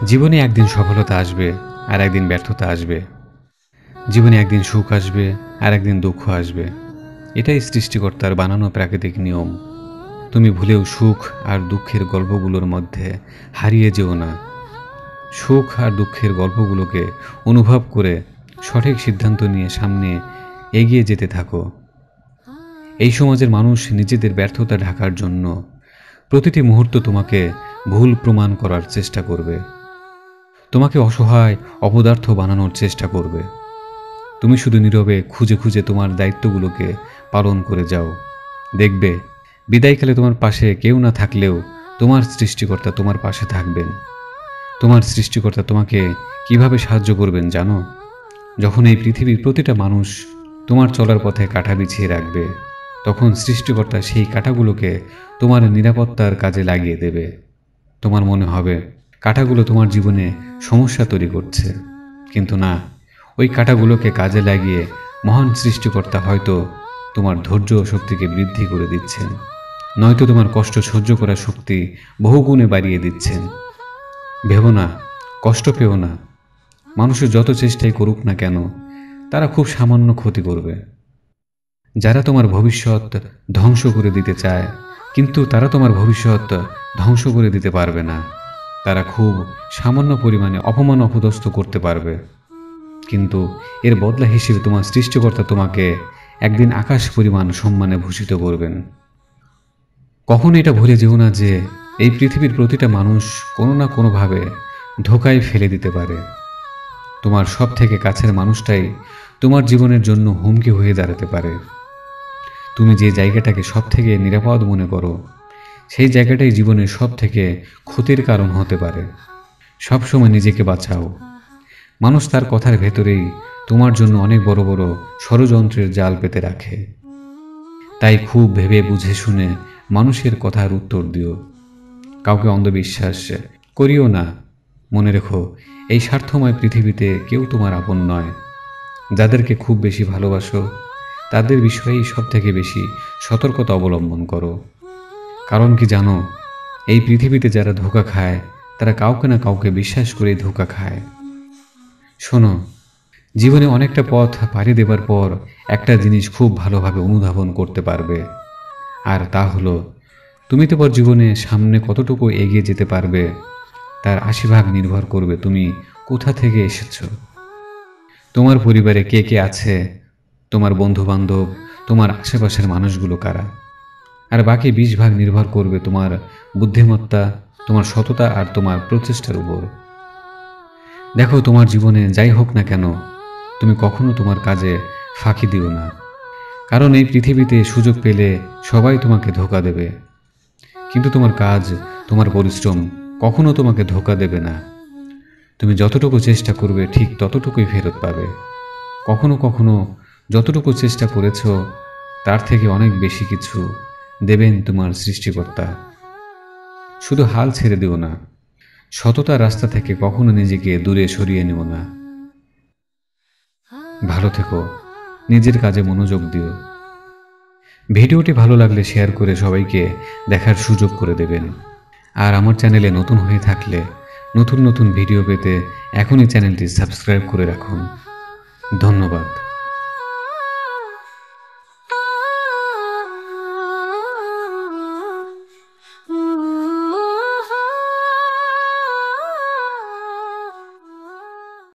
জীবনে একদিন সফলতা আসবে, আর একদিন ব্যর্থতা আসবে। জীবনে একদিন সুখ আসবে, আর একদিন দুঃখ আসবে। এটাই সৃষ্টিকর্তার বানানো প্রাকৃতিক নিয়ম। তুমি ভুলেও সুখ আর দুঃখের গল্পগুলোর মধ্যে হারিয়ে যেও না। সুখ আর দুঃখের গল্পগুলোকে অনুভব করে সঠিক সিদ্ধান্ত নিয়ে সামনে এগিয়ে যেতে থাকো। এই সমাজের মানুষ নিজেদের ব্যর্থতা ঢাকার জন্য প্রতিটি মুহূর্ত তোমাকে ভুল প্রমাণ করার চেষ্টা করবে। তোমাকে অসহায়, অপদার্থ বানানোর চেষ্টা করবে। তুমি শুধু নীরবে খুঁজে খুঁজে তোমার দায়িত্বগুলোকে পালন করে যাও। দেখবে বিদায়কালে তোমার পাশে কেউ না থাকলেও তোমার সৃষ্টিকর্তা তোমার পাশে থাকবেন। তোমার সৃষ্টিকর্তা তোমাকে কিভাবে সাহায্য করবেন জানো? যখন এই পৃথিবীর প্রতিটা মানুষ তোমার চলার পথে কাঁটা বিছিয়ে রাখবে, তখন সৃষ্টিকর্তা সেই কাঁটাগুলোকে তোমার নিরাপত্তার কাজে লাগিয়ে দেবে। তোমার মনে হবে কাঁটাগুলো তোমার জীবনে সমস্যা তৈরি করছে, কিন্তু না, ওই কাঁটাগুলোকে কাজে লাগিয়ে মহান সৃষ্টিকর্তা হয়তো তোমার ধৈর্য ও শক্তিকে বৃদ্ধি করে দিচ্ছেন, নয়তো তোমার কষ্ট সহ্য করার শক্তি বহুগুণে বাড়িয়ে দিচ্ছেন। ভেবো না, কষ্ট পেও না। মানুষের যত চেষ্টাই করুক না কেন, তারা খুব সামান্য ক্ষতি করবে। যারা তোমার ভবিষ্যৎ ধ্বংস করে দিতে চায়, কিন্তু তারা তোমার ভবিষ্যৎ ধ্বংস করে দিতে পারবে না। তারা খুব সামান্য পরিমাণে অপমান অপদস্থ করতে পারবে, কিন্তু এর বদলা হিসেবে তোমার সৃষ্টিকর্তা তোমাকে একদিন আকাশ পরিমাণ সম্মানে ভূষিত করবেন। কখনো এটা ভুলে যেও না যে এই পৃথিবীর প্রতিটা মানুষ কোনো না কোনোভাবে ধোঁকায় ফেলে দিতে পারে। তোমার সব থেকে কাছের মানুষটাই তোমার জীবনের জন্য হুমকি হয়ে দাঁড়াতে পারে। তুমি যে জায়গাটাকে সব থেকে নিরাপদ মনে করো, সেই জায়গাটাই জীবনের সব থেকে ক্ষতির কারণ হতে পারে। সবসময় নিজেকে বাঁচাও। মানুষ তার কথার ভেতরেই তোমার জন্য অনেক বড় বড় ষড়যন্ত্রের জাল পেতে রাখে। তাই খুব ভেবে বুঝে শুনে মানুষের কথার উত্তর দিও। কাউকে অন্ধবিশ্বাস করিও না। মনে রেখো, এই স্বার্থময় পৃথিবীতে কেউ তোমার আপন নয়। যাদেরকে খুব বেশি ভালোবাসো, তাদের বিষয়েই সব থেকে বেশি সতর্কতা অবলম্বন করো। কারণ কি জানো, এই পৃথিবীতে যারা ধোঁকা খায়, তারা কাউকে না কাউকে বিশ্বাস করেই ধোঁকা খায়। শোনো, জীবনে অনেকটা পথ পাড়ি দেবার পর একটা জিনিস খুব ভালোভাবে অনুধাবন করতে পারবে, আর তা হলো তুমি তোমার জীবনে সামনে কতটুকু এগিয়ে যেতে পারবে তার ৮০ ভাগ নির্ভর করবে তুমি কোথা থেকে এসেছো। তোমার পরিবারে কে কে আছে, তোমার বন্ধু বান্ধব, তোমার আশেপাশের মানুষগুলো কারা, আর বাকি ২০ ভাগ নির্ভর করবে তোমার বুদ্ধিমত্তা, তোমার সততা আর তোমার প্রচেষ্টার উপর। দেখো, তোমার জীবনে যাই হোক না কেন, তুমি কখনো তোমার কাজে ফাঁকি দিও না। কারণ এই পৃথিবীতে সুযোগ পেলে সবাই তোমাকে ধোঁকা দেবে, কিন্তু তোমার কাজ, তোমার পরিশ্রম কখনো তোমাকে ধোঁকা দেবে না। তুমি যতটুকু চেষ্টা করবে ঠিক ততটুকুই ফেরত পাবে। কখনো কখনো যতটুকু চেষ্টা করেছ তার থেকে অনেক বেশি কিছু দেবেন তোমার সৃষ্টিকর্তা। শুধু হাল ছেড়ে দিও না। সততার রাস্তা থেকে কখনো নিজেকে দূরে সরিয়ে নিও না। ভালো থেকো, নিজের কাজে মনোযোগ দিও। ভিডিওটি ভালো লাগলে শেয়ার করে সবাইকে দেখার সুযোগ করে দেবেন। আর আমার চ্যানেলে নতুন হয়ে থাকলে নতুন নতুন ভিডিও পেতে এখনই চ্যানেলটি সাবস্ক্রাইব করে রাখুন। ধন্যবাদ।